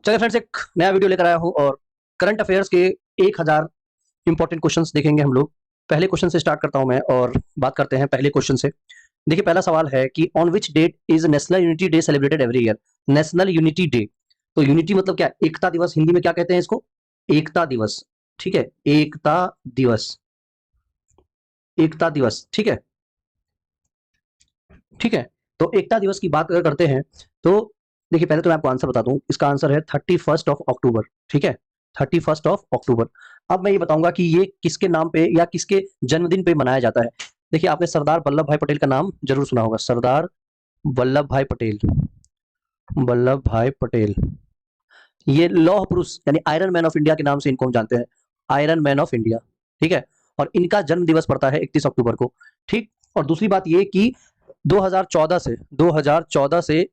चलिए फ्रेंड्स, एक नया वीडियो लेकर आया हूँ और करंट अफेयर्स के 1000 इंपॉर्टेंट क्वेश्चंस देखेंगे हम लोग। पहले क्वेश्चन से स्टार्ट करता हूं मैं और बात करते हैं पहले क्वेश्चन से। देखिए, पहला सवाल है कि on which date is National Unity Day celebrated every year. National Unity Day, तो यूनिटी मतलब क्या? एकता दिवस। हिंदी में क्या कहते हैं इसको? एकता दिवस। ठीक है, एकता दिवस। एकता दिवस, ठीक है। ठीक है, तो एकता दिवस की बात अगर करते हैं तो देखिए, पहले तो मैं आपको आंसर बता दूं। इसका आंसर है 31 ऑफ अक्टूबर। ठीक है, 31 ऑफ अक्टूबर। अब मैं ये बताऊंगा कि ये किसके नाम पे या किसके जन्मदिन पे मनाया जाता है। देखिए, आपने सरदार वल्लभ भाई पटेल का नाम जरूर सुना होगा। सरदार वल्लभ भाई पटेल। वल्लभ भाई पटेल, ये लौह पुरुष यानी आयरन मैन ऑफ इंडिया के नाम से इनको हम जानते हैं। Iron man of India. ठीक है, और इनका जन्म दिवस पड़ता है 31 अक्टूबर को। ठीक, और दूसरी बात ये कि 2014 से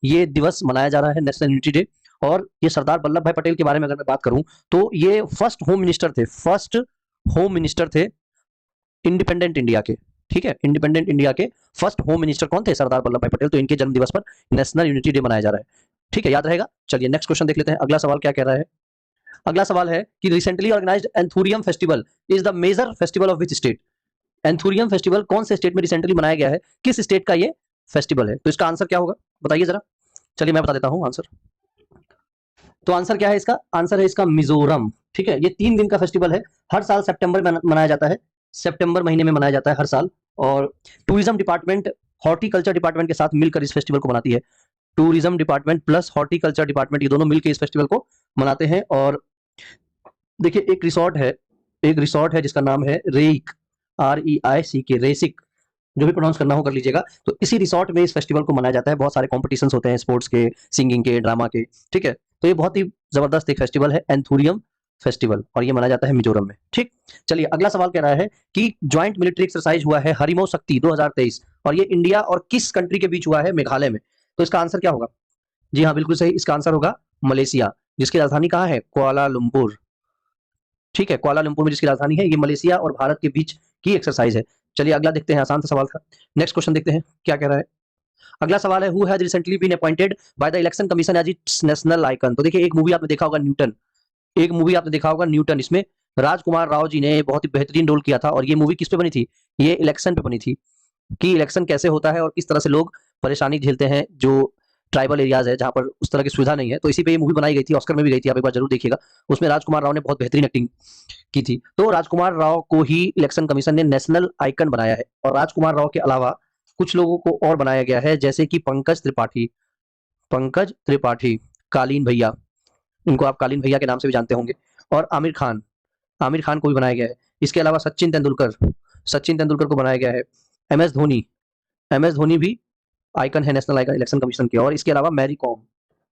ये दिवस मनाया जा रहा है, नेशनल यूनिटी डे। और ये सरदार वल्लभ भाई पटेल के बारे में अगर मैं बात करूं तो ये फर्स्ट होम मिनिस्टर थे। फर्स्ट होम मिनिस्टर थे इंडिपेंडेंट इंडिया के। ठीक है, इंडिपेंडेंट इंडिया के फर्स्ट होम मिनिस्टर कौन थे? सरदार वल्लभ भाई पटेल। तो इनके जन्म दिवस पर नेशनल यूनिटी डे मनाया जा रहा है। ठीक है, याद रहेगा। चलिए नेक्स्ट क्वेश्चन देख लेते हैं। अगला सवाल क्या कह रहा है? अगला सवाल है कि recently organized anthurium festival is the major festival of which state. Anthurium festival कौन से स्टेट में रिसेंटली मनाया गया है? किस स्टेट का ये फेस्टिवल है? तो इसका आंसर क्या होगा, बताइए जरा। चलिए मैं बता देता हूं आंसर। तो आंसर क्या है इसका? आंसर है इसका मिजोरम। ठीक है, ये 3 दिन का फेस्टिवल है। हर साल सितंबर में मनाया जाता है। सितंबर महीने में मनाया जाता है हर साल। और टूरिज्म डिपार्टमेंट हॉर्टिकल्चर डिपार्टमेंट के साथ मिलकर इस फेस्टिवल को मनाती है। Tourism department plus horticulture department, ये दोनों मिलकर इस फेस्टिवल को मनाते हैं। और देखिए, एक रिसोर्ट है जिसका नाम है रेइक। REICK, रेसिक। जो भी प्रोनाउंस करना हो कर लीजिएगा। तो इसी रिसोर्ट में इस फेस्टिवल को मनाया जाता है। बहुत सारे कॉम्पिटिशन्स होते हैं, स्पोर्ट्स के, सिंगिंग के, ड्रामा के। ठीक है, तो ये बहुत ही जबरदस्त एक फेस्टिवल है, एंथुरियम फेस्टिवल, और ये मनाया जाता है मिजोरम में। ठीक, चलिए अगला सवाल कह रहा है कि ज्वाइंट मिलिट्री एक्सरसाइज हुआ है हरिमो शक्ति 2023, और ये इंडिया और किस कंट्री के बीच हुआ है? मेघालय में। तो इसका आंसर क्या होगा? जी हाँ, बिल्कुल सही। इसका आंसर होगा मलेशिया, जिसकी राजधानी कहाँ है? कुआलालंपुर। ठीक है, कुआलालंपुर में जिसकी राजधानी है। ये मलेशिया और भारत के बीच की एक्सरसाइज है। चलिए अगला देखते हैं, आसान सा सवाल था। नेक्स्ट क्वेश्चन देखते हैं क्या कह रहा है। अगला सवाल है, who has recently been appointed by the Election Commission as its national icon. तो देखिए, एक मूवी आपने देखा होगा न्यूटन। एक मूवी आपने देखा होगा न्यूटन। इसमें राजकुमार राव जी ने बहुत ही बेहतरीन रोल किया था। और ये मूवी किस पे बनी थी? ये इलेक्शन पे बनी थी, कि इलेक्शन कैसे होता है और किस तरह से लोग परेशानी झेलते हैं, जो ट्राइबल एरियाज है जहाँ पर उस तरह की सुविधा नहीं है। तो इसी पे ये मूवी बनाई गई थी, ऑस्कर में भी गई थी। आप एक बार जरूर देखिएगा। उसमें राजकुमार राव ने बहुत बेहतरीन एक्टिंग की थी। तो राजकुमार राव को ही इलेक्शन कमीशन ने नेशनल आइकन बनाया है। और राजकुमार राव के अलावा कुछ लोगों को और बनाया गया है, जैसे कि पंकज त्रिपाठी। पंकज त्रिपाठी, कालीन भैया, इनको आप कालीन भैया के नाम से भी जानते होंगे। और आमिर खान, आमिर खान को भी बनाया गया है। इसके अलावा सचिन तेंदुलकर, सचिन तेंदुलकर को बनाया गया है। MS धोनी, MS धोनी भी आइकन है, नेशनल आइकन इलेक्शन कमीशन के। और इसके अलावा मैरी कॉम,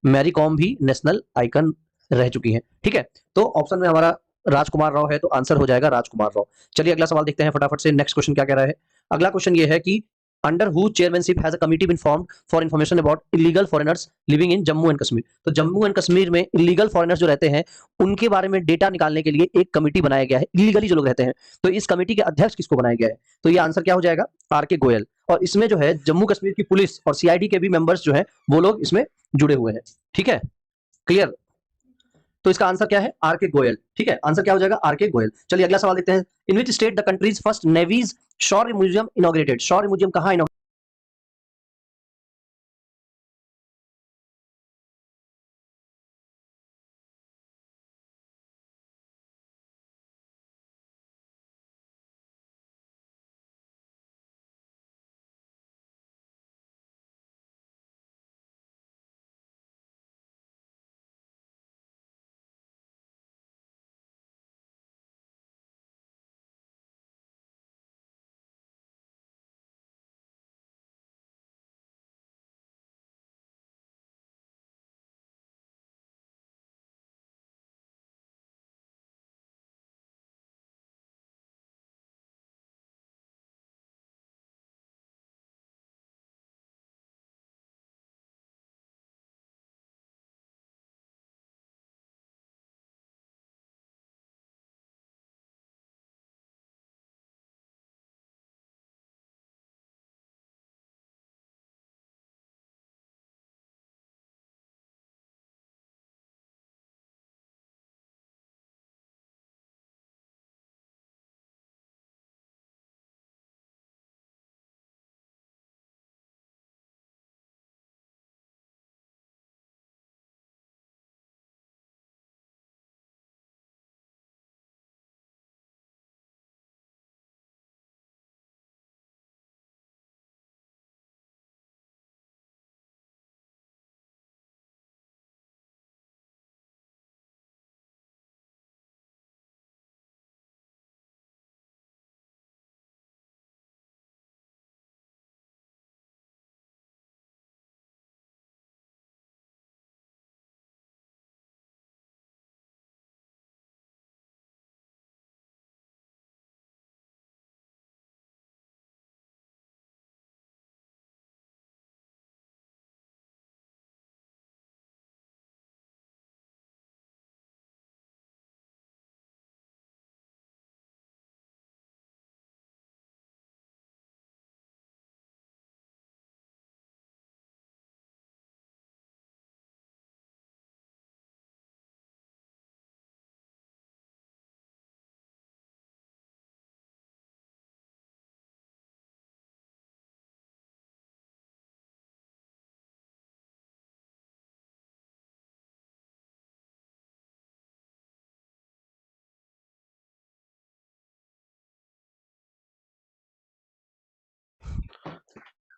मैरी कॉम भी नेशनल आइकन रह चुकी हैं। ठीक है, तो ऑप्शन में हमारा राजकुमार राव है, तो आंसर हो जाएगा राजकुमार राव। चलिए अगला सवाल देखते हैं फटाफट से। नेक्स्ट क्वेश्चन क्या कह रहा है? अगला क्वेश्चन ये है कि under who chairmanship has a committee been formed for information about illegal foreigners living in Jammu and Kashmir. तो जम्मू एंड कश्मीर में इलीगल फॉरेनर्स जो रहते हैं, उनके बारे में डेटा निकालने के लिए एक कमिटी बनाया गया है, इलीगली जो लोग रहते हैं। तो इस कमिटी के अध्यक्ष किसको बनाया गया है? तो ये आंसर क्या हो जाएगा? RK गोयल। और इसमें जो है जम्मू कश्मीर की पुलिस और CID के भी मेंबर्स जो है, वो लोग इसमें जुड़े हुए हैं। ठीक है, क्लियर। तो इसका आंसर क्या है? RK गोयल। ठीक है, आंसर क्या हो जाएगा? RK गोयल। चलिए अगला सवाल देखते हैं। In which state the country's first navy's Shaurya museum inaugurated. Shaurya museum कहाँ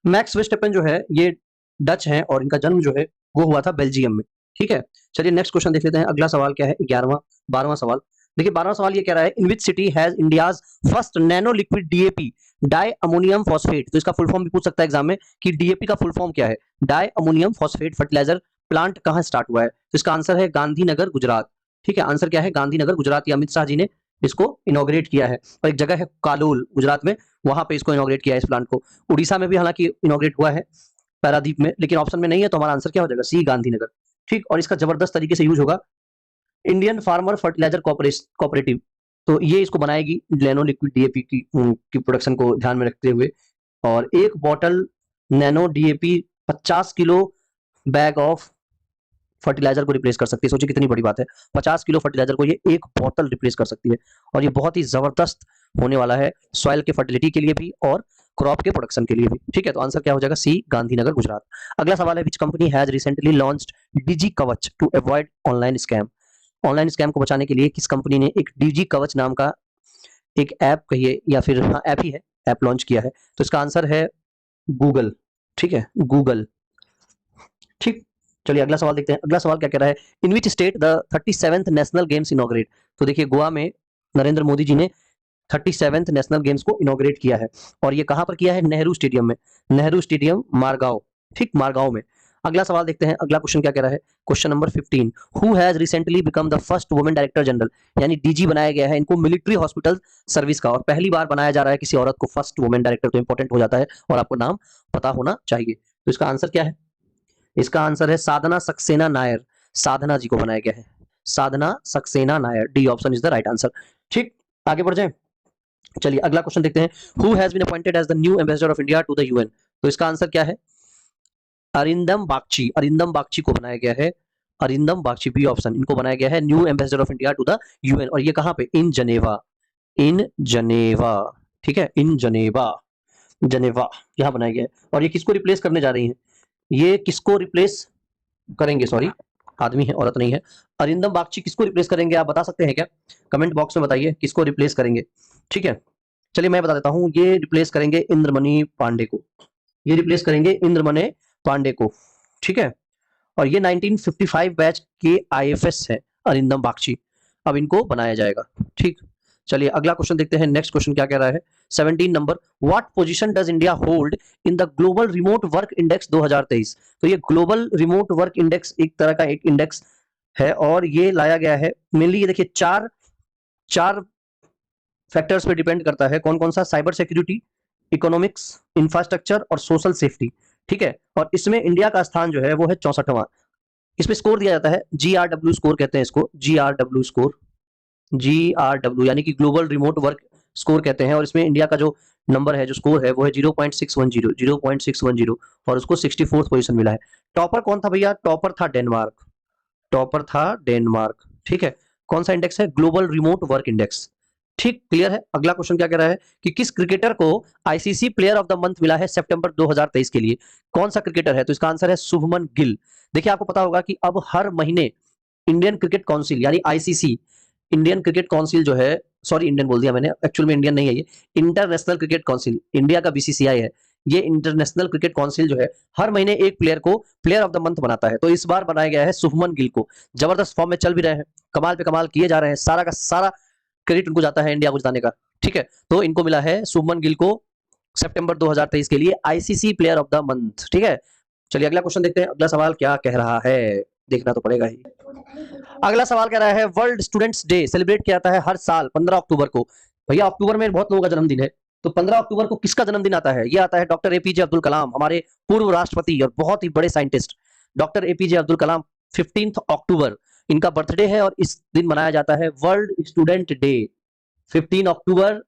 मैक्स वर्स्टेपन जो है ये डच हैं और इनका जन्म जो है वो हुआ था बेल्जियम में। ठीक है, चलिए नेक्स्ट क्वेश्चन देख लेते हैं। अगला सवाल क्या है, 11वां 12वां सवाल। देखिए 12वां सवाल ये कह रहा है, in which city has India's first nano liquid DAP di ammonium phosphate. तो इसका फुल फॉर्म भी पूछ सकता है एग्जाम में कि डीएपी का फुल फॉर्म क्या है। Di ammonium phosphate fertiliser plant कहाँ स्टार्ट हुआ है? तो इसका आंसर है गांधीनगर गुजरात। ठीक है, आंसर क्या है, गांधीनगर गुजरात। ये अमित शाह जी ने इसको इनॉग्रेट किया है। और एक जगह है कालोल गुजरात में, वहां पे इसको इनॉग्रेट किया है इस प्लांट को। उड़ीसा में भी हालांकि इनॉग्रेट हुआ है, पारादीप में, लेकिन ऑप्शन में नहीं है, तो हमारा आंसर क्या हो जाएगा, सी गांधीनगर। ठीक, और इसका जबरदस्त तरीके से यूज होगा इंडियन फार्मर फर्टिलाइजर कोऑपरेटिव, तो ये इसको बनाएगी नैनो लिक्विड डीएपी की प्रोडक्शन को ध्यान में रखते हुए। और एक bottle nano DAP 50 kilo bag of fertiliser को रिप्लेस कर सकती है। सोचिए कितनी बड़ी बात है, 50 किलो फर्टिलाइजर को ये एक बोतल रिप्लेस कर सकती है। और ये बहुत ही जबरदस्त होने वाला है सॉइल के फर्टिलिटी के लिए भी और क्रॉप के प्रोडक्शन के लिए भी। ठीक है, तो आंसर क्या हो जाएगा, सी गांधीनगर गुजरात। अगला सवाल है, which company has recently launched Digi Kavach to avoid online scam. Online scam को बचाने के लिए किस कंपनी ने एक डिजी कवच नाम का एक ऐप कहिए या फिर हाँ ऐप ही है, ऐप लॉन्च किया है? तो इसका आंसर है गूगल। ठीक है, गूगल। ठीक, चलिए अगला सवाल देखते हैं। अगला सवाल क्या कह रहा है, in which state the 37th national games inaugurate. तो देखिए गोवा में नरेंद्र मोदी जी ने 37th नेशनल गेम्स को इनॉग्रेट किया है। और ये कहां पर किया है, नेहरू स्टेडियम में। नेहरू स्टेडियम मारगांव। ठीक, मारगांव में। अगला सवाल देखते हैं, अगला क्वेश्चन क्या कह रहा है, question number 15। Who has recently become the first women director general, यानी डीजी बनाया गया है इनको मिलिट्री हॉस्पिटल सर्विस का, और पहली बार बनाया जा रहा है किसी औरत को फर्स्ट वुमेन डायरेक्टर। तो इंपॉर्टेंट हो जाता है और आपको नाम पता होना चाहिए। तो इसका आंसर क्या है, इसका आंसर है साधना सक्सेना नायर। साधना जी को बनाया गया है, Sadhana Saxena Nair. D option is the right answer. ठीक, आगे बढ़ जाए। चलिए अगला क्वेश्चन देखते हैं, who has been appointed as the new ambassador of India to the UN. तो इसका आंसर क्या है, अरिंदम बागची। अरिंदम बागची को बनाया गया है, अरिंदम बागची, बी ऑप्शन, इनको बनाया गया है new ambassador of India to the UN. और ये कहां पे, इन जनेवा। इन जनेवा। ठीक है, इन जनेवा, जनेवा यहां बनाया गया है। और ये किसको रिप्लेस करने जा रही हैं, ये किसको रिप्लेस करेंगे, सॉरी आदमी है औरत नहीं है। अरिंदम बागची किसको रिप्लेस करेंगे, आप बता सकते हैं क्या, कमेंट बॉक्स में बताइए किसको रिप्लेस करेंगे। ठीक है, चलिए मैं बता देता हूं, ये रिप्लेस करेंगे इंद्रमणि पांडे को। ये रिप्लेस करेंगे इंद्रमणि पांडे को। ठीक है, और ये 1955 बैच के आईएफएस है अरिंदम बागची, अब इनको बनाया जाएगा। ठीक, चलिए अगला क्वेश्चन देखते हैं। नेक्स्ट क्वेश्चन क्या कह रहा है, 17 number, what position does India hold in the global remote work index 2023। तो ये ग्लोबल रिमोट वर्क इंडेक्स एक तरह का एक इंडेक्स है और ये लाया गया है मेनली, ये देखिए चार फैक्टर्स पे डिपेंड करता है। कौन कौन सा, साइबर सिक्योरिटी, इकोनॉमिक्स, इंफ्रास्ट्रक्चर और सोशल सेफ्टी। ठीक है, और इसमें इंडिया का स्थान जो है वो है 64वां। इसमें स्कोर दिया जाता है, GRW स्कोर कहते हैं इसको, GRW स्कोर, GRW यानी कि ग्लोबल रिमोट वर्क स्कोर कहते हैं। और इसमें इंडिया का जो नंबर है, जो स्कोर है वो है 0.610, 0.610, और उसको 64th पोजीशन मिला है। टॉपर कौन था भैया, टॉपर था डेनमार्क, टॉपर था डेनमार्क। ठीक है, कौन सा इंडेक्स है, ग्लोबल रिमोट वर्क इंडेक्स। ठीक, क्लियर है। अगला क्वेश्चन क्या कह रहा है कि किस क्रिकेटर को ICC player of the month मिला है सितंबर 2023 के लिए, कौन सा क्रिकेटर है? तो इसका आंसर है शुभमन गिल। देखिए आपको पता होगा कि अब हर महीने इंडियन क्रिकेट काउंसिल यानी आईसीसी, इंडियन क्रिकेट काउंसिल जो है, सॉरी इंडियन बोल दिया मैंने, एक्चुअल में इंडियन नहीं है ये, इंटरनेशनल क्रिकेट काउंसिल, इंडिया का बीसीसीआई है। ये इंटरनेशनल क्रिकेट काउंसिल जो है हर महीने एक प्लेयर को प्लेयर ऑफ द मंथ बनाता है। तो इस बार बनाया गया है शुभमन गिल को। जबरदस्त फॉर्म में चल भी रहे हैं, कमाल पे कमाल किए जा रहे हैं, सारा का सारा क्रेडिट उनको जाता है इंडिया को जिताने का। ठीक है, तो इनको मिला है शुभमन गिल को सितंबर 2023 के लिए ICC player of the month. ठीक है, चलिए अगला क्वेश्चन देखते हैं, अगला सवाल क्या कह रहा है, देखना तो पड़ेगा ही। अगला सवाल कह रहा है, वर्ल्ड स्टूडेंट्स डे सेलिब्रेट किया जाता है हर साल 15 अक्टूबर को। भैया अक्टूबर में बहुत लोगों का जन्मदिन है, तो 15 अक्टूबर को किसका जन्मदिन आता है? ये आता है डॉक्टर एपीजे अब्दुल कलाम, हमारे पूर्व राष्ट्रपति और बहुत ही बड़े साइंटिस्ट डॉक्टर एपीजे अब्दुल कलाम। 15 अक्टूबर इनका बर्थडे है और इस दिन मनाया जाता है वर्ल्ड स्टूडेंट डे, 15 अक्टूबर।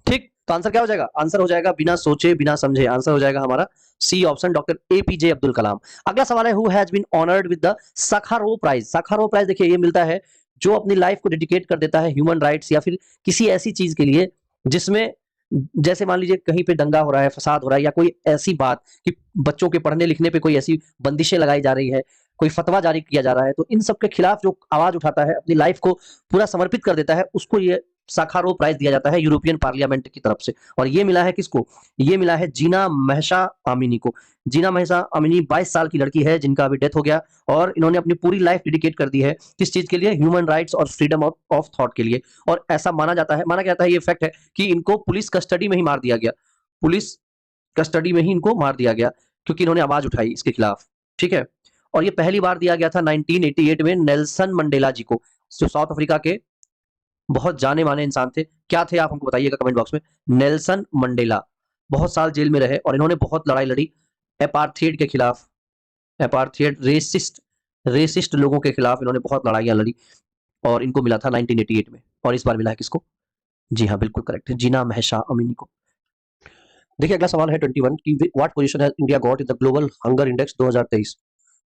ठीक, तो आंसर क्या हो जाएगा, आंसर हो जाएगा बिना सोचे बिना समझे, आंसर हो जाएगा हमारा C option, doctor APJ Abdul Kalam. अगला सवाल है, who has been honoured with the Sakharov prize. Sakharov prize देखिए ये मिलता है जो अपनी लाइफ को डेडिकेट कर देता है ह्यूमन राइट्स या फिर किसी ऐसी चीज के लिए जिसमें, जैसे मान लीजिए कहीं पे दंगा हो रहा है, फसाद हो रहा है, या कोई ऐसी बात कि बच्चों के पढ़ने लिखने पे कोई ऐसी बंदिशें लगाई जा रही है, कोई फतवा जारी किया जा रहा है, तो इन सब के खिलाफ जो आवाज उठाता है, अपनी लाइफ को पूरा समर्पित कर देता है, उसको ये साखारोव प्राइज दिया जाता है यूरोपियन पार्लियामेंट की तरफ से। और ये मिला है किसको? ये मिला है जीना महसा अमीनी को। जीना महसा अमीनी 22 साल की लड़की है जिनका अभी डेथ हो गया, और इन्होंने अपनी पूरी लाइफ डेडिकेट कर दी है किस चीज के लिए? ह्यूमन राइट्स और फ्रीडम ऑफ थॉट के लिए। और ऐसा माना जाता है, माना जाता है, ये फैक्ट है कि इनको पुलिस कस्टडी में ही मार दिया गया, पुलिस कस्टडी में ही इनको मार दिया गया, क्योंकि इन्होंने आवाज उठाई इसके खिलाफ। ठीक है, और ये पहली बार दिया गया था 1988 में नेल्सन मंडेला जी को, जो साउथ अफ्रीका के बहुत जाने माने इंसान थे। क्या थे आप हमको बताइएगा कमेंट बॉक्स में। नेल्सन मंडेला बहुत साल जेल में रहे और इन्होंने बहुत लड़ाई लड़ी एपार्थेड के खिलाफ, एपार्थेड रेसिस्ट लोगों के खिलाफ इन्होंने बहुत लड़ाइयां लड़ी, और इनको मिला था 1988 में। और इस बार मिला है किसको? जी हाँ, बिल्कुल करेक्ट है, जीना महसा अमीनी को। देखिए अगला सवाल है 21 की what position has India got in the global hunger index 2023।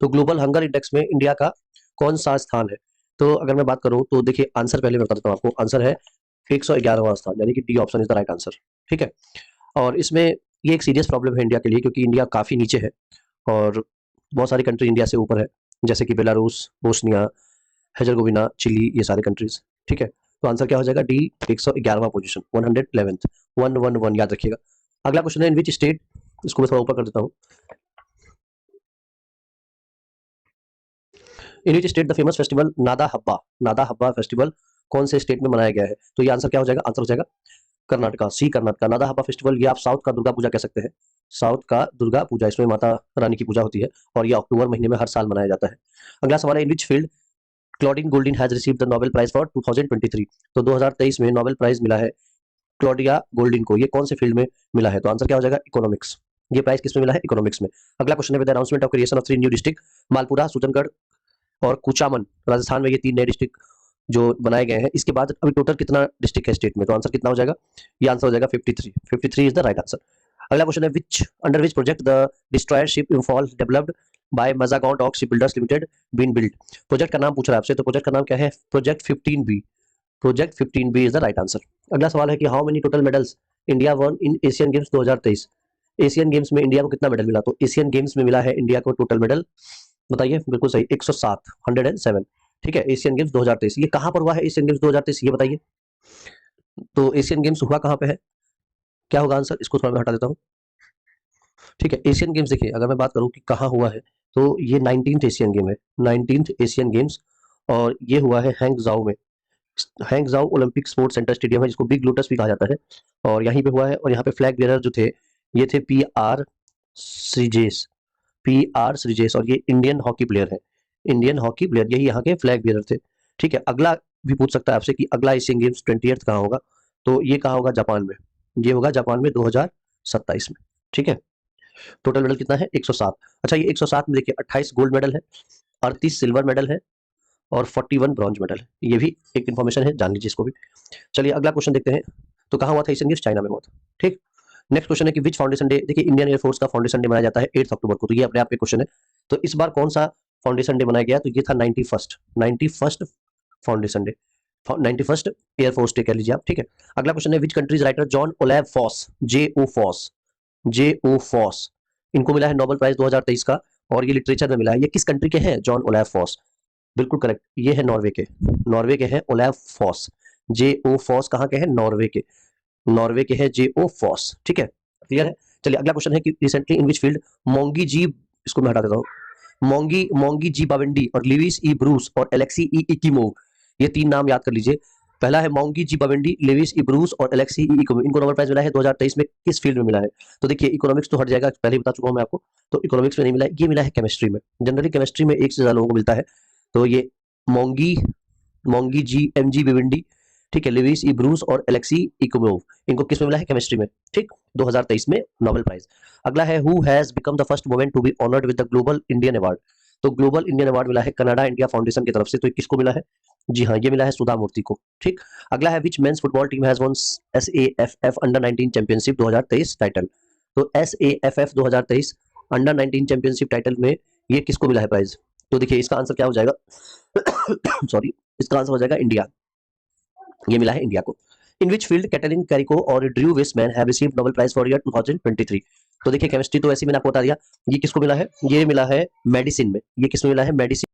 तो ग्लोबल हंगर इंडेक्स में इंडिया का कौन सा स्थान है? तो अगर मैं बात करूं तो देखिए आंसर पहले मैं बता देता हूं आपको। आंसर है 111वां स्थान, यानी कि D option is the right answer. ठीक है, और इसमें ये एक सीरियस प्रॉब्लम है इंडिया के लिए, क्योंकि इंडिया काफी नीचे है और बहुत सारी कंट्री इंडिया से ऊपर है, जैसे कि बेलारूस, बोस्निया, हेजरगोविना, चिली, ये सारे कंट्रीज। ठीक है, तो आंसर क्या हो जाएगा? डी 111वां पोजीशन, 111th, 111 याद रखिएगा। अगला क्वेश्चन है इन विच स्टेट, इसको मैं थोड़ा ऊपर कर देता हूं। In which state the famous festival Nada Habba festival कौन से स्टेट में मनाया गया है? तो ये आंसर क्या हो जाएगा? आंसर हो जाएगा कर्नाटका, सी कर्नाटका। नादा हब्बा फेस्टिवल ये आप साउथ का दुर्गा पूजा कह सकते हैं, साउथ का दुर्गा पूजा, इसमें माता रानी की पूजा होती है और ये अक्टूबर महीने में हर साल मनाया जाता है। अगला सवाल है in which field Claudia Goldin has received the Nobel prize for 2023। तो 2023 में नोबेल प्राइज मिला है क्लॉडिया गोल्डिन को, ये कौन से फील्ड में मिला है? तो आंसर क्या हो जाएगा? इकोनॉमिक्स। ये प्राइज किसमें मिला है? इकोनॉमिक्स में। अगला क्वेश्चन है with announcement of creation of 3 new district, Malpura, Sujangarh और कुचामन, राजस्थान में ये 3 नए डिस्ट्रिक्ट जो बनाए गए हैं, इसके बाद अभी टोटल कितना डिस्ट्रिक्ट है स्टेट में? तो आंसर कितना हो जाएगा? ये आंसर हो जाएगा 53 इज द राइट आंसर। अगला क्वेश्चन है which under which project the destroyer ship Imphal developed by Mazagon dock ship builders limited been build. Project का नाम पूछ रहा है आपसे, तो प्रोजेक्ट का नाम क्या है? Project 15B, project 15B is the right answer. अगला सवाल है कि how many total medals India one in Asian games 2023। Asian games में इंडिया को कितना मेडल मिला? तो एशियन गेम्स में मिला है इंडिया को टोटल मेडल, बताइए। बिल्कुल सही, 107, 107। ठीक है, एशियन गेम्स 2023 ये कहां पर हुआ है? एशियन गेम्स 2023 ये बताइए। तो एशियन गेम्स हुआ कहां पे है? क्या होगा आंसर? इसको थोड़ा मैं हटा देता हूं। ठीक है, एशियन गेम्स देखिए अगर मैं बात करूं कि कहां हुआ है, तो ये 19th एशियन गेम है, 19th एशियन गेम्स, और ये हुआ है हैंगजाऊ में। हैंगजाऊ ओलंपिक स्पोर्ट्स सेंटर स्टेडियम है, जिसको बिग लोटस भी कहा जाता है, और यहीं पे हुआ है। और यहाँ पे फ्लैग बेयरर जो थे ये थे पी आर श्रीजेश, और ये इंडियन हॉकी प्लेयर है, इंडियन हॉकी प्लेयर, यही यहाँ के फ्लैग बेयरर थे। ठीक है, अगला भी पूछ सकता है आपसे कि अगला एशियन गेम्स 20th कहाँ होगा? तो ये कहाँ होगा? जापान में। ये होगा जापान में 2027 में। ठीक है, टोटल मेडल कितना है? 107। अच्छा, ये 107 में देखिए 28 गोल्ड मेडल है, 38 सिल्वर मेडल है और 41 ब्रॉन्ज मेडल है। ये भी एक इन्फॉर्मेशन है, जान लीजिए इसको भी। चलिए अगला क्वेश्चन देखते हैं। तो कहाँ हुआ था एशियन गेम्स? चाइना में हुआ था। ठीक, नेक्स्ट क्वेश्चन है कि विच फाउंडेशन डे, देखिए इंडियन एयरफोर्स का फाउंडेशन डे मनाया जाता है 8 अक्टूबर को, तो ये अपने आप में क्वेश्चन है। तो इस बार कौन सा फाउंडेशन डे मनाया गया? तो ये था 91st foundation day, 91st air force day कह लीजिए आप। ठीक है, अगला क्वेश्चन है which country's writer Jon Olav Fosse, J O Fosse, इनको मिला है नोबेल प्राइज 2023 का, और ये लिटरेचर में मिला है। ये किस कंट्री के हैं? जॉन ओलेव फॉस, बिल्कुल करेक्ट, ये है नॉर्वे के हैं ओलेव फॉस। जे ओ फॉस कहाँ के हैं? नॉर्वे के हैं जे ओ फॉस। ठीक है, क्लियर है। चलिए अगला क्वेश्चन है कि रिसेंटली इन विच फील्ड मोंगी जी, इसको मैं हटा देता हूँ, मोंगी जी बावेंडी और लिविस ई ब्रूस और एलेक्सी ई इकिमोव, ये 3 नाम याद कर लीजिए। पहला है मोंगी जी बावेंडी, लिविस ई ब्रूस और एलेक्सी ई इकिमोव, इनको नोबेल प्राइज मिला है 2023 में, किस फील्ड में मिला है? तो देखिए इकोनॉमिक्स तो हट जाएगा, पहले ही बता चुका हूं मैं आपको, तो इकोनॉमिक्स में नहीं मिला है, ये मिला है केमिस्ट्री में। जनरली केमिस्ट्री में एक से ज्यादा लोगों को मिलता है, तो ये मोंगी जी एम जी बावेंडी, ठीक है, लिविस ई ब्रूस और एलेक्सी इकोमोव, इनको किस में मिला है? केमिस्ट्री में। ठीक, 2023 में नोबेल प्राइज। अगला है who has become the first woman to be honoured with the global Indian award. तो ग्लोबल इंडियन अवार्ड मिला है कनाडा इंडिया फाउंडेशन की तरफ से, तो किसको मिला है? जी हाँ, ये मिला है सुधा मूर्ति को। ठीक, अगला है which men's football team has won SAFF under 19 championship 2023 title. तो SAFF 2023 अंडर 19 चैंपियनशिप टाइटल में ये किसको मिला है प्राइज? तो देखिए इसका आंसर क्या हो जाएगा? सॉरी, इसका आंसर हो जाएगा इंडिया, ये मिला है इंडिया को। In which field Katalin Kariko और Drew Weissman have received Nobel prize for year 2023। तो देखिए केमिस्ट्री तो ऐसे मैंने आपको बता दिया। ये किसको मिला है? ये मिला है मेडिसिन में। ये किसमें मिला है? मेडिसिन।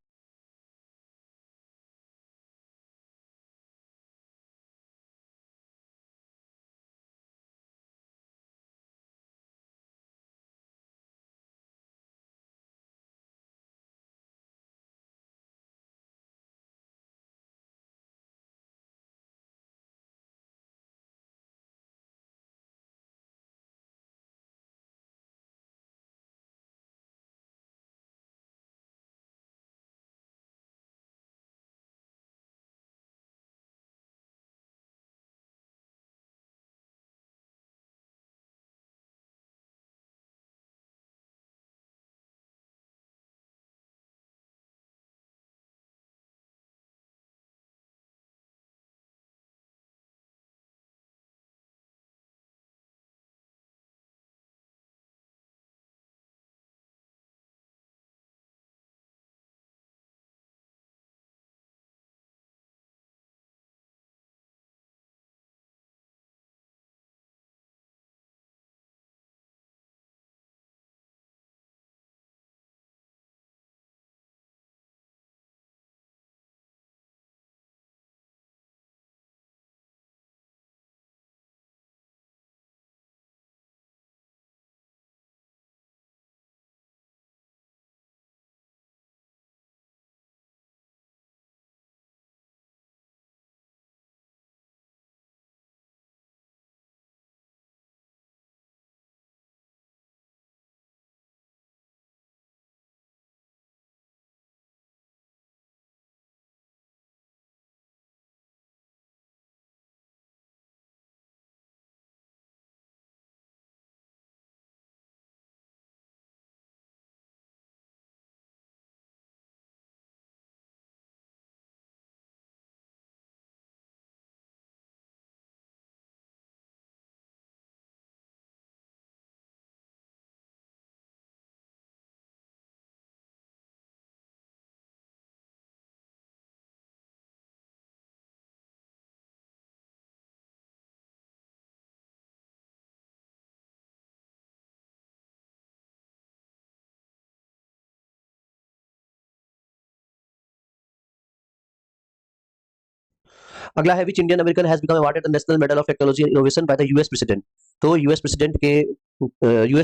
अगला है which Indian American has become awarded the national medal of technology and innovation by the US president. तो यूएस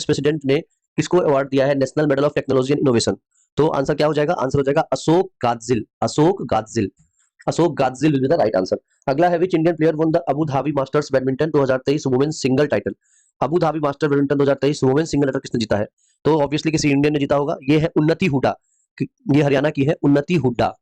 प्रेसिडेंट ने किसको अवार्ड दिया है national medal of technology and innovation? तो आंसर क्या हो जाएगा? आंसर हो जाएगा Ashok Gadgil. Ashok Gadgil. Ashok Gadgil will be the right answer. अगला है which Indian player won the Abu Dhabi masters badminton 2023 women single title. Abu Dhabi master badminton 2023 women single title किसने जीता है? तो ऑब्वियसली किसी इंडियन ने जीता होगा। ये है उन्नति हुडा। ये हरियाणा की है उन्नति हुड्डा।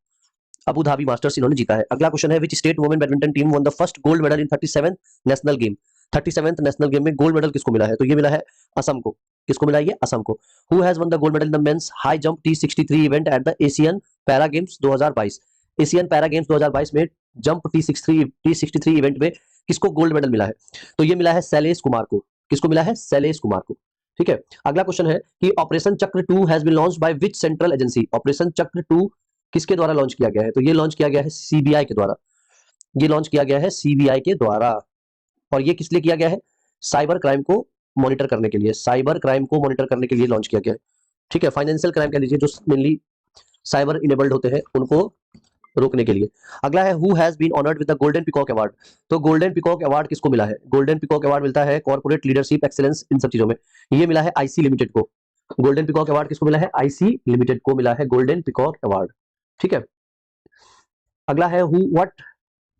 अबू धाबी मास्टर्स इन्होंने जीता है। अगला क्वेश्चन है which state women badminton team one the first gold medal in 37th national game. 37th national game में गोल्ड मेडल किसको मिला है? तो ये मिला है असम को। किसको मिला है? ये असम को। Who has one the gold medal in the mains high jump T63 event at the Asian para games 2022। Asian para games 2022 में जंप T63 इवेंट में किसको गोल्ड मेडल मिला है? तो ये मिला है शैलेश कुमार को। किसको मिला है? शैलेश कुमार को। ठीक है। अगला क्वेश्चन है कि operation Chakra 2 has been launched by which central agency. Operation Chakra 2 किसके द्वारा लॉन्च किया गया है? तो ये लॉन्च किया गया है सीबीआई के द्वारा। ये लॉन्च किया गया है सीबीआई के द्वारा। और ये किस लिए किया गया है? साइबर क्राइम को मॉनिटर करने के लिए। साइबर क्राइम को मॉनिटर करने के लिए लॉन्च किया गया है। ठीक है। फाइनेंशियल क्राइम कह लीजिए, जो मेनली साइबर इनेबल्ड होते हैं उनको रोकने के लिए। अगला है who has been honoured with the golden peacock award. तो गोल्डन पीकॉक अवार्ड किसको मिला है? गोल्डन पीकॉक अवार्ड मिलता है कॉर्पोरेट लीडरशिप एक्सीलेंस इन सब चीजों में। ये मिला है आईसी लिमिटेड को। गोल्डन पीकॉक अवार्ड किसको मिला है? आईसी लिमिटेड को मिला है गोल्डन पीकॉक अवार्ड। ठीक है। अगला है हु व्हाट,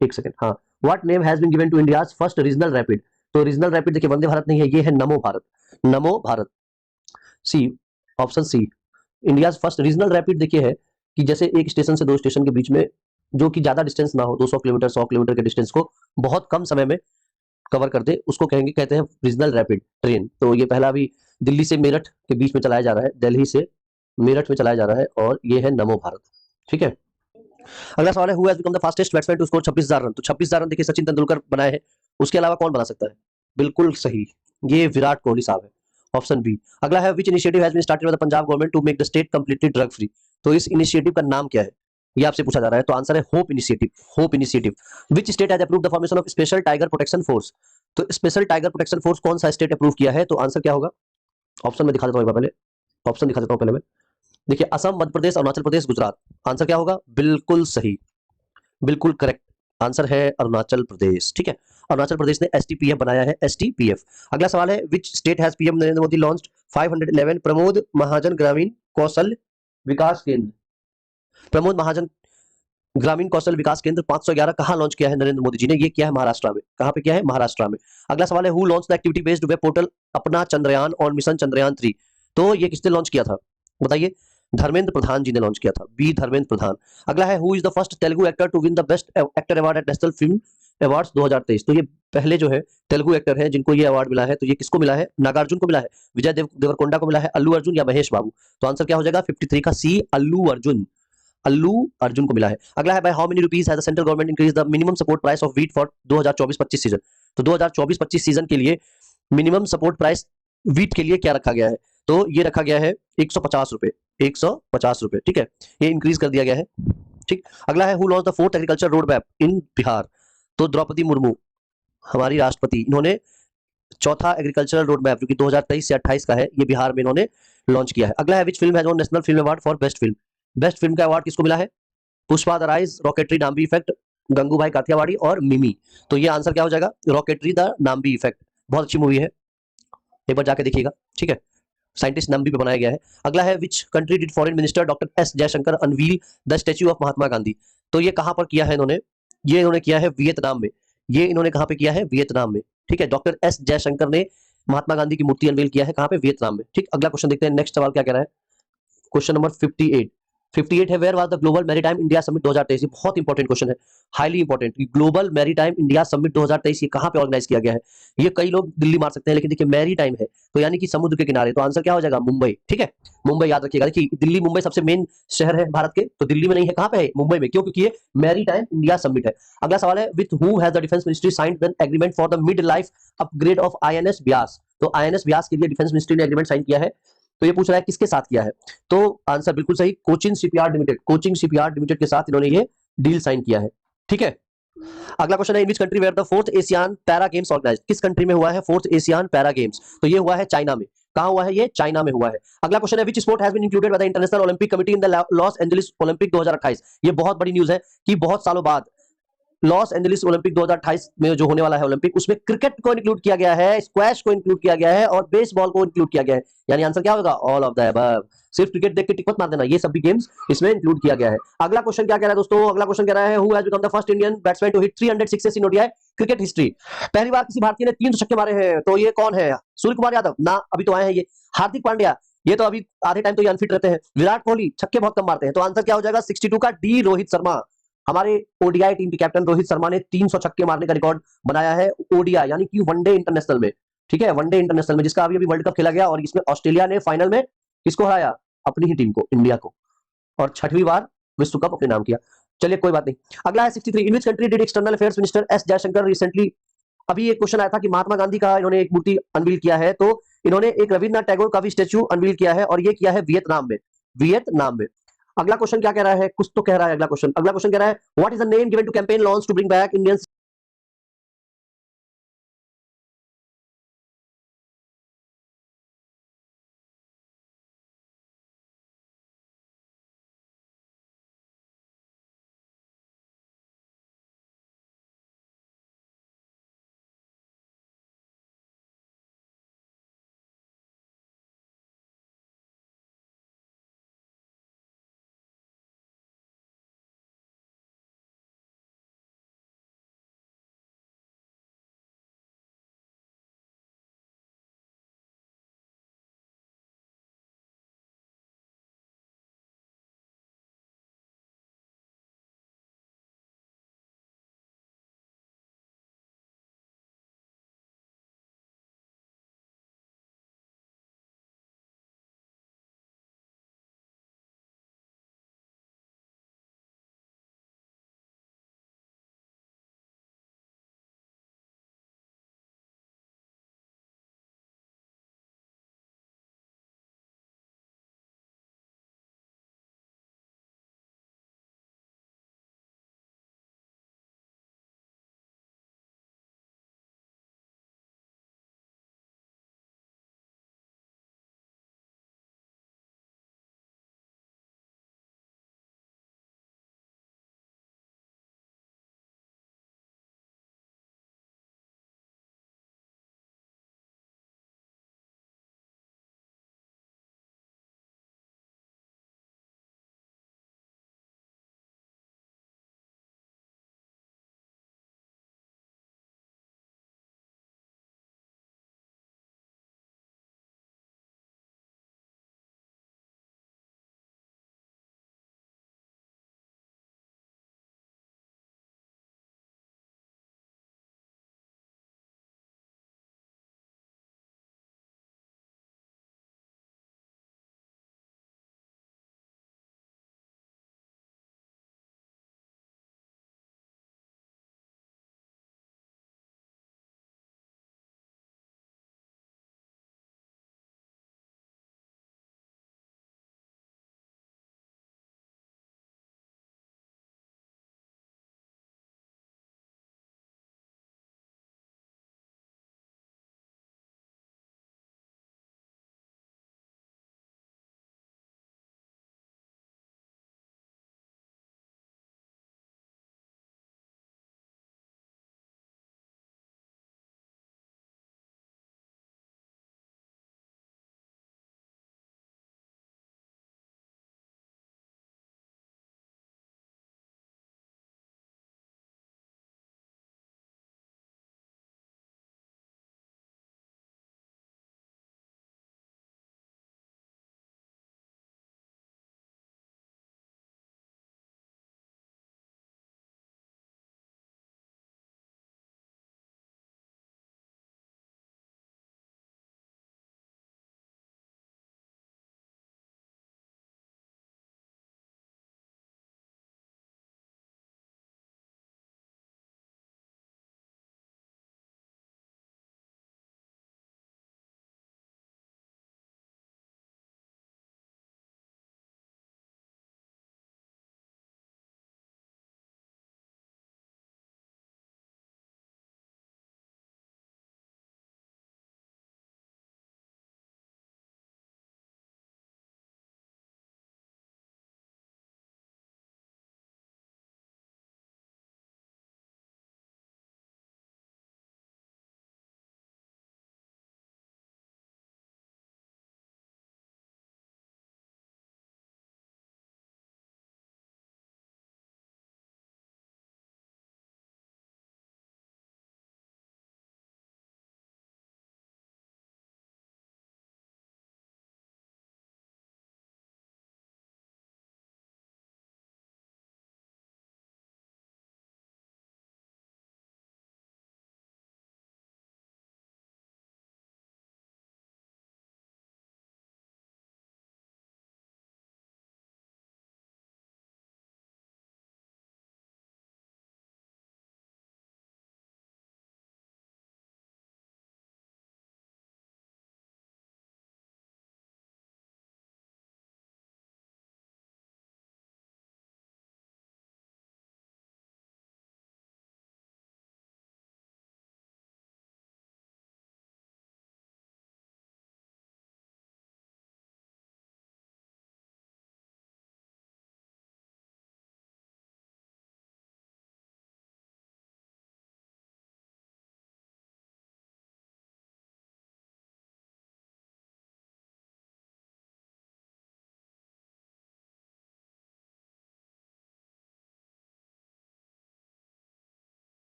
एक सेकंड, हाँ, what name has been given to India's first regional rapid. तो रीजनल रैपिड देखिए वंदे भारत नहीं है, ये है Namo Bharat. Namo Bharat. C, option C. India's first regional rapid देखिए है कि जैसे एक स्टेशन से दो स्टेशन के बीच में जो कि ज्यादा डिस्टेंस ना हो, 200 किलोमीटर 100 किलोमीटर के डिस्टेंस को बहुत कम समय में कवर कर दे, उसको कहते हैं रीजनल रैपिड ट्रेन। तो ये पहला अभी दिल्ली से मेरठ के बीच में चलाया जा रहा है, दिल्ली से मेरठ में चलाया जा रहा है, और ये है नमो भारत। ठीक है। अगला सवाल है who has become the fastest batsman to score 26,000 run. तो 26,000 रन देखिए सचिन तेंदुलकर बनाए हैं, उसके अलावा कौन बना सकता है? बिल्कुल सही, ये विराट कोहली साहब है। Option B. अगला है which initiative has been started by the Punjab government to make the state completely drug free. तो इस इनिशिएटिव का नाम क्या है? ये आपसे पूछा जा रहा है। तो आंसर है hope initiative. Hope initiative. Which state has approved the formation of special tiger protection force. तो स्पेशल टाइगर प्रोटेक्शन फोर्स कौन सा स्टेट अप्रूव किया है? तो आंसर क्या होगा? ऑप्शन में दिखा देता हूँ एक बार पहले, ऑप्शन दिखा देता हूँ पहले मैं। देखिए असम, मध्य प्रदेश, अरुणाचल प्रदेश, गुजरात। आंसर क्या होगा? बिल्कुल सही, बिल्कुल करेक्ट आंसर है अरुणाचल प्रदेश। ठीक है, अरुणाचल प्रदेश ने एसटीपीएफ बनाया है, एसटीपीएफ। अगला सवाल है, which state has PM Narendra Modi launched 511 Pramod Mahajan Grameen Kaushal विकास केंद्र? प्रमोद महाजन ग्रामीण कौशल विकास केंद्र 511 कहाँ लॉन्च किया है नरेंद्र मोदी जी ने? ये किया है महाराष्ट्र में। कहाँ पे किया है? महाराष्ट्र में। अगला सवाल है, who launch the activity based web portal अपना चंद्रयान और मिशन चंद्रयान 3? तो ये किसने लॉन्च किया था बताइए? धर्मेंद्र प्रधान जी ने लॉन्च किया था, बी धर्मेंद्र प्रधान। अगला है, who is the first Telugu actor to win the best actor award at national film awards 2023? तो ये पहले जो है तेलुगु एक्टर है जिनको ये अवार्ड मिला है। तो ये किसको मिला है? नागार्जुन को मिला है, विजय देवरकोंडा को मिला है, अल्लू अर्जुन या महेश बाबू? तो आंसर क्या हो जाएगा? 53 का सी, अल्लू अर्जुन। अल्लू अर्जुन को मिला है। अगला है, by how many rupees has the central government increase the minimum support price of wheat for 2024-25 season? तो 2024-25 सीजन के लिए मिनिमम सपोर्ट प्राइस व्हीट के लिए क्या रखा गया है? तो ये रखा गया है 150 रुपए, 150 रुपए। ठीक है, ये इंक्रीज कर दिया गया है। ठीक, अगला है, who launch the fourth agriculture road map in Bihar? तो द्रौपदी मुर्मू, हमारी राष्ट्रपति, इन्होंने चौथा एग्रीकल्चरल रोड मैप जो कि 2023 से 28 का है, ये बिहार में इन्होंने लॉन्च किया है। अगला है, which film has won national film award for best film? Best film का अवार्ड किसको मिला है? Pushpa the rise, rocketry Nambi effect, Gangubai Kathiawadi और मिमी। तो ये आंसर क्या हो जाएगा? Rocketry the Nambi effect. बहुत अच्छी मूवी है, एक बार जाके देखिएगा। ठीक है, साइंटिस्ट नाम्बी पे बनाया गया है। अगला है, which country did foreign minister doctor S Jaishankar unveil the statue of Mahatma Gandhi? तो ये कहां पर किया है इन्होंने? ये इन्होंने किया है वियतनाम में। ये इन्होंने कहां पे किया है? वियतनाम में। ठीक है, डॉक्टर एस जयशंकर ने महात्मा गांधी की मूर्ति अनवील किया है, कहां पे? वियतनाम में। ठीक, अगला क्वेश्चन देखते हैं, नेक्स्ट सवाल क्या कह रहा है। क्वेश्चन नंबर 58, 58 है, where was the global maritime India summit 2023? ये बहुत इंपॉर्टेंट क्वेश्चन है, highly important. Global maritime India summit 2023 ये कहां पे ऑर्गेनाइज किया गया है? ये कई लोग दिल्ली मार सकते हैं, लेकिन देखिए मैरीटाइम है तो यानी कि समुद्र के किनारे, तो आंसर क्या हो जाएगा? मुंबई। ठीक है, मुंबई याद रखिएगा। देखिए दिल्ली मुंबई सबसे मेन शहर है भारत के, तो दिल्ली में नहीं है, कहां पे है? मुंबई में। क्यों? क्योंकि ये मैरीटाइम इंडिया समिट है। अगला सवाल है, with who has the defence ministry signed an agreement for the mid life upgrade of INS Vyas? तो आईएनएस व्यास के लिए डिफेंस मिनिस्ट्री ने एग्रीमेंट साइन किया है, तो ये पूछ रहा है किसके साथ किया है? तो आंसर बिल्कुल सही, Cochin shipyard limited, coaching shipyard limited के साथ इन्होंने ये डील साइन किया है। ठीक है, अगला क्वेश्चन है, in which country where the fourth Asian para games organise? किस कंट्री में हुआ है फोर्थ एशियन पैरा गेम्स? तो ये हुआ है चाइना में। कहां हुआ है? ये चाइना में हुआ है। अगला क्वेश्चन है, which sport has been included by the international Olympic committee in the Los Angeles Olympic 2028? ये बहुत बड़ी न्यूज है कि बहुत सालों बाद लॉस एंजलिस ओलंपिक 2028 में जो होने वाला है ओलंपिक, उसमें क्रिकेट को इंक्लूड किया गया है, स्क्वैश को इंक्लूड किया गया है और बेसबॉल को इंक्लूड किया गया है। यानी आंसर क्या होगा? All of the above. सिर्फ क्रिकेट देख के टिक मत मार देना, ये सभी गेम्स इसमें इंक्लूड किया गया है। अगला क्वेश्चन क्या कह रहा है दोस्तों? अगला क्वेश्चन कह रहा है, who has become the first Indian batsman to hit 300 sixes in ODI cricket history? पहली बार किसी भारतीय ने 300 छक्के मारे हैं, तो ये कौन है? सूर्य कुमार यादव ना, अभी तो आए हैं ये। हार्दिक पांड्या, ये तो अभी आधे टाइम तो ये अनफिट रहते हैं। विराट कोहली, छक्के बहुत कम मारते हैं, तो आंसर क्या हो जाएगा? 62 का डी रोहित शर्मा। हमारे ओडीआई टीम के कैप्टन रोहित शर्मा ने 300 छक्के मारने का रिकॉर्ड बनाया है ओडीआई यानी कि वनडे इंटरनेशनल में। ठीक है, वनडे इंटरनेशनल में, जिसका अभी अभी वर्ल्ड कप खेला गया और इसमें ऑस्ट्रेलिया ने फाइनल में किसको हराया? अपनी ही टीम को, इंडिया को, और 6वीं बार विश्व कप अपने नाम किया। चलिए कोई बात नहीं। अगला है 63, in which country did external affairs minister S Jaishankar recently? अभी एक क्वेश्चन आया था कि महात्मा गांधी का इन्होंने एक मूर्ति अनवील किया है, तो इन्होंने एक रविन्द्रनाथ टैगोर का भी स्टेच्यू अनवील किया है और ये किया है वियतनाम में, वियतनाम में। अगला क्वेश्चन क्या कह रहा है? कुछ तो कह रहा है अगला क्वेश्चन। अगला क्वेश्चन कह रहा है, what is the name given to campaign launch to bring back Indians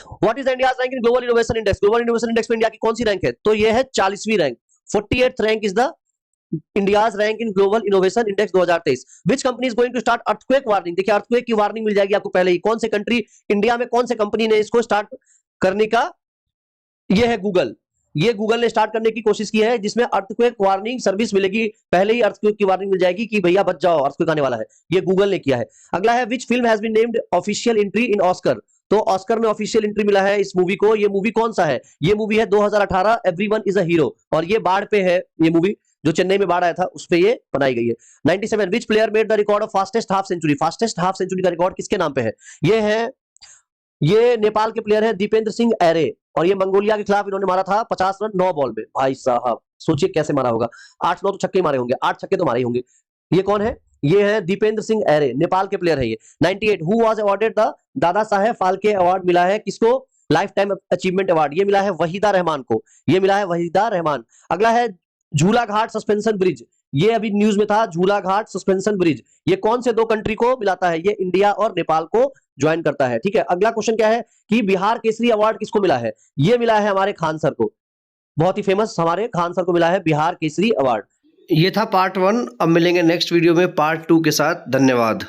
what is India's rank in global innovation index? Global innovation index में इंडिया की कौन सी रैंक है? तो ये है 40वीं rank. 48th rank is the India's rank in global innovation index 2023। Which company is going to start earthquake warning? देखिए अर्थक्वेक की वार्निंग मिल जाएगी आपको पहले ही। कौन से कंट्री, इंडिया में कौन से कंपनी ने इसको स्टार्ट करने का, ये है गूगल। ये गूगल ने स्टार्ट करने की कोशिश की है, जिसमें अर्थक्वेक वार्निंग सर्विस मिलेगी। पहले ही अर्थक्वेक की वार्निंग मिल जाएगी कि भैया बच जाओ, अर्थक्वेक आने वाला है। ये गूगल ने किया है। अगला है which film has been named official entry in Oscar? तो ऑस्कर में ऑफिशियल एंट्री मिला है इस मूवी को। ये मूवी कौन सा है? ये मूवी है 2018 एवरीवन इज अ हीरो, और ये बाढ़ पे है। ये मूवी जो चेन्नई में बाढ़ आया था उस पे ये बनाई गई है। 97 which player made the record of fastest half century? Fastest half century का रिकॉर्ड किसके नाम पे है? ये नेपाल के प्लेयर है दीपेंद्र सिंह एरे, और ये मंगोलिया के खिलाफ इन्होंने मारा था 50 रन 9 बॉल में। भाई साहब सोचिए कैसे मारा होगा। 8-9 तो छक्के मारे होंगे, 8 छक्के तो मारे होंगे। ये कौन है? ये है दीपेंद्र सिंह एरे, नेपाल के प्लेयर है ये। 98 who was awarded the Dada Saheb Phalke award? मिला है किसको? Life time achievement award. ये मिला है वहीदा रहमान को। ये मिला है वहीदा रहमान। अगला है झूला घाट सस्पेंशन ब्रिज। ये अभी न्यूज में था, झूला घाट सस्पेंशन ब्रिज। ये कौन से दो कंट्री को मिलाता है? ये इंडिया और नेपाल को ज्वाइन करता है। ठीक है, अगला क्वेश्चन क्या है कि बिहार केसरी अवार्ड किसको मिला है? ये मिला है हमारे खान सर को, बहुत ही फेमस हमारे खान सर को मिला है बिहार केसरी अवार्ड। ये था पार्ट 1। अब मिलेंगे नेक्स्ट वीडियो में पार्ट 2 के साथ। धन्यवाद।